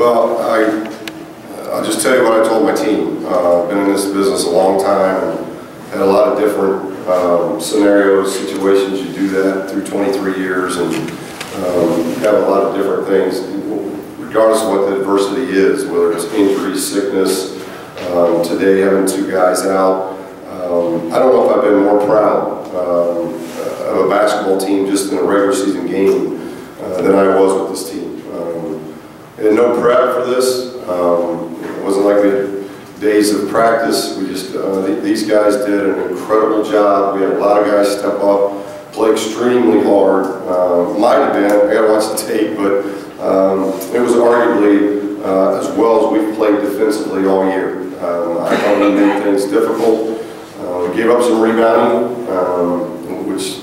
Well, I'll just tell you what I told my team. I've been in this business a long time and had a lot of different scenarios, situations. You do that through 23 years and have a lot of different things, regardless of what the adversity is, whether it's injury, sickness, today having 2 guys out. I don't know if I've been more proud of a basketball team just in a regular season game than I was with this team. And no prep for this. It wasn't like we had days of practice. We just, these guys did an incredible job. We had a lot of guys step up, play extremely hard. Might have been, I gotta watch the tape, but it was arguably as well as we've played defensively all year. I thought we made things difficult. We gave up some rebounding, which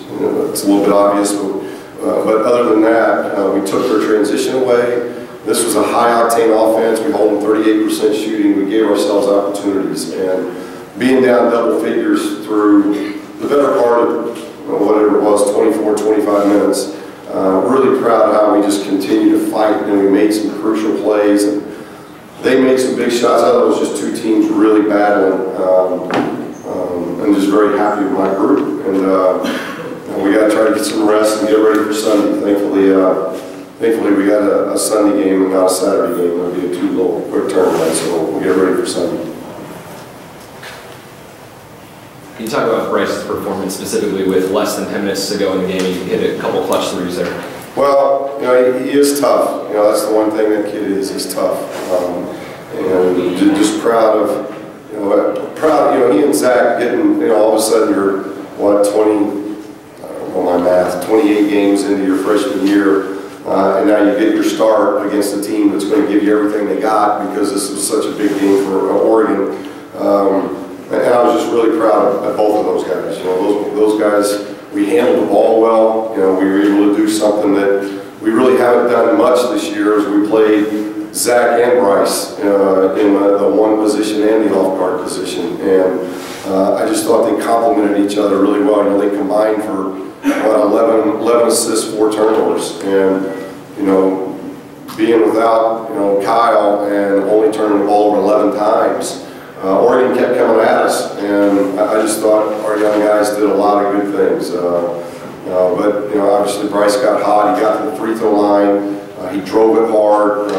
it's a little bit obvious, but other than that, we took their transition away. This was a high-octane offense. We hold them 38% shooting. We gave ourselves opportunities. And being down double figures through the better part of whatever it was, 24, 25 minutes, really proud of how we just continued to fight, and we made some crucial plays. And they made some big shots. I thought it was just 2 teams really battling. I'm just very happy with my group. And we got to try to get some rest and get ready for Sunday. Thankfully, we got a Sunday game and not a Saturday game. It'll be a 2 little quick turnaround, so we'll get ready for Sunday. Can you talk about Bryce's performance specifically with less than 10 minutes to go in the game? You hit a couple clutch threes there. Well, you know, he is tough. You know, that's the one thing that kid is. He's tough, and just proud of. He and Zach getting. You know, all of a sudden you're what 28 games into your freshman year. And now you get your start against a team that's going to give you everything they got, because this was such a big game for Oregon. And I was just really proud of both of those guys. You know, those guys, we handled the ball well. You know, we were able to do something that we really haven't done much this year, as we played Zach and Bryce in the 1 position and the off-guard position. And I just thought they complemented each other really well. You know, they combined for 11 assists, 4 turnovers, and you know, being without Kyle and only turning the ball over 11 times, Oregon kept coming at us, and I just thought our young guys did a lot of good things. But you know, obviously Bryce got hot. He got to the free throw line. He drove it hard.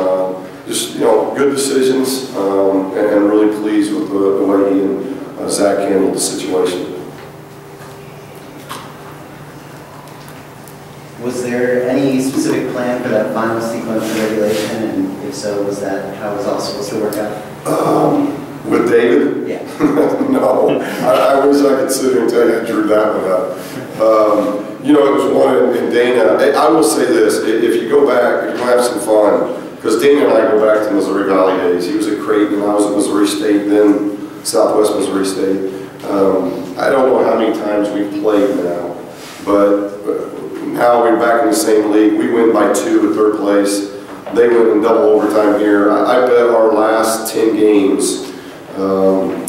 Just good decisions, and really pleased with the way he and Zach handled the situation. Was there any specific plan for that final sequence of regulation, and if so, was that how it was all supposed to work out? With David? Yeah. No, I wish I could sit here and tell you I drew that one up. You know, it was one in Dana. I will say this: if you go back, if you have some fun, because Dana and I go back to Missouri Valley days. He was at Creighton, I was at Missouri State, then Southwest Missouri State. I don't know how many times we've played now, but now we're back in the same league. We win by 2 at 3rd place. They win in double overtime here. I bet our last 10 games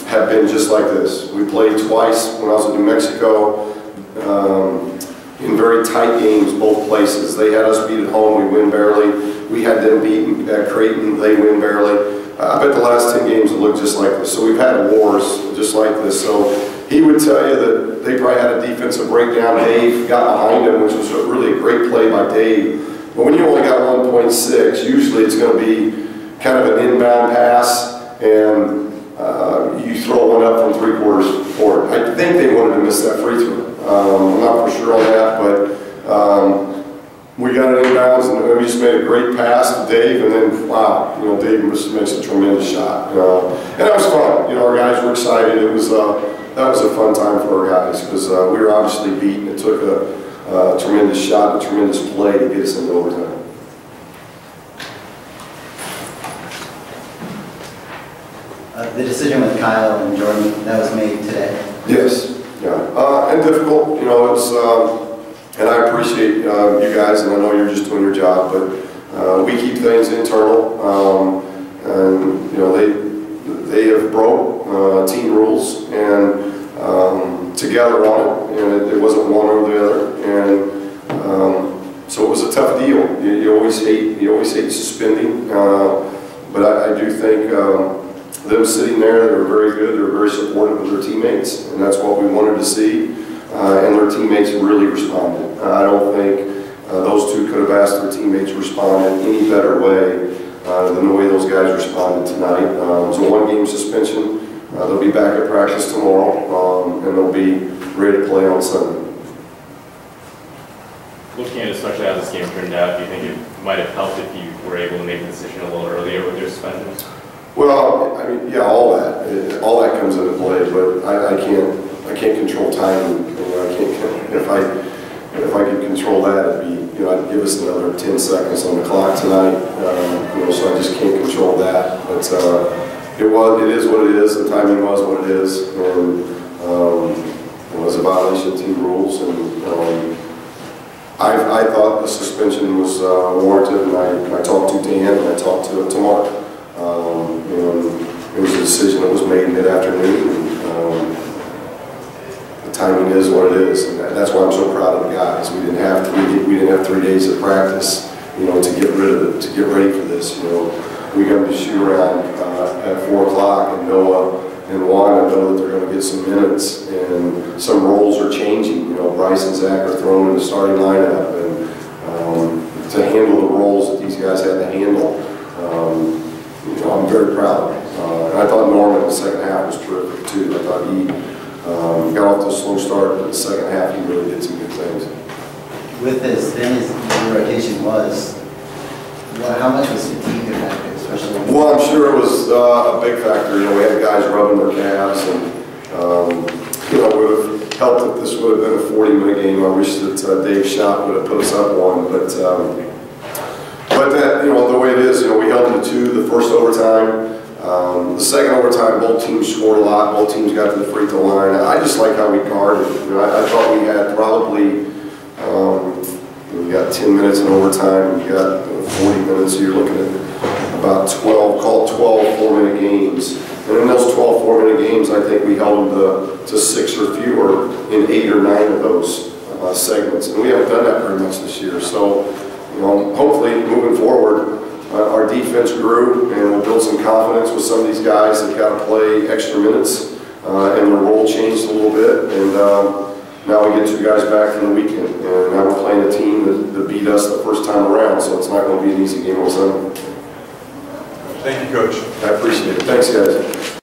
have been just like this. We played twice when I was in New Mexico in very tight games, both places. They had us beat at home, we win barely. We had them beaten at Creighton, they win barely. I bet the last 10 games will look just like this. So we've had wars just like this. So he would tell you that they probably had a defensive breakdown. Dave got behind him, which was really a great play by Dave. But when you only got 1.6, usually it's going to be kind of an inbound pass, and you throw one up from 3/4 court. I think they wanted to miss that free throw. I'm not for sure on that, but we got it inbounds, and we just made a great pass to Dave, and then, wow, Dave just makes a tremendous shot. And that was fun. Our guys were excited. It was that was a fun time for our guys, because we were obviously beaten. It took a tremendous shot, a tremendous play to get us into overtime. The decision with Kyle and Jordan, that was made today? Yes, yeah, and difficult. It's and I appreciate you guys, and I know you're just doing your job, but we keep things internal, and they have broke team rules, and together on it, and it wasn't one or the other, and so it was a tough deal. You always hate suspending. But I do think them sitting there, they were very good, they were very supportive of their teammates, and that's what we wanted to see. And their teammates really responded. I don't think those two could have asked their teammates to respond in any better way than the way those guys responded tonight. It was a one-game suspension. They'll be back at practice tomorrow, and they'll be ready to play on Sunday. Looking at especially how this game turned out, do you think it might have helped if you were able to make the decision a little earlier with your suspensions? Well, I mean, yeah, all that comes into play, but I can't control timing. You know, I can't. If I could control that, it'd be, I'd give us another 10 seconds on the clock tonight. So I just can't control that. But it is what it is. The timing was what it is, and it was a violation of team rules. And I thought the suspension was warranted, and I talked to Dan and I talked to Mark. It was a decision that was made mid-afternoon. The timing is what it is, and that's why I'm so proud of the guys. We didn't have 3 days of practice, to get rid of it, to get ready for this. We got to shoot around at 4 o'clock, and Noah and Juan know that they're going to get some minutes, and some roles are changing. Bryce and Zach are thrown in the starting lineup, and to handle the roles that these guys had to handle, I'm very proud of him. And I thought Norman in the second half was terrific too. I thought he got off to a slow start, but in the second half he really did some good things. With as thin as the rotation was, how much was fatigue a factor, especially? Well, I'm sure it was a big factor. We had guys rubbing their calves, and it would have helped if this would have been a 40-minute game. I wish that Dave Schott would have put us up one, but that, the way it is, we held them to 2 the first overtime. The second overtime, both teams scored a lot. Both teams got to the free throw line. I just like how we guarded. I thought we had probably, we got 10 minutes in overtime. We got 40 minutes. So you're looking at about 12, call it 12 4-minute games. And in those 12 4-minute games, I think we held them to 6 or fewer in 8 or 9 of those segments. And we haven't done that very much this year. So, hopefully moving forward, our defense grew, and we'll build some confidence with some of these guys that got to play extra minutes, and their role changed a little bit. And now we get 2 guys back from the weekend, and now we're playing a team that beat us the first time around, so it's not going to be an easy game on Sunday. Thank you, Coach. I appreciate it. Thanks, guys.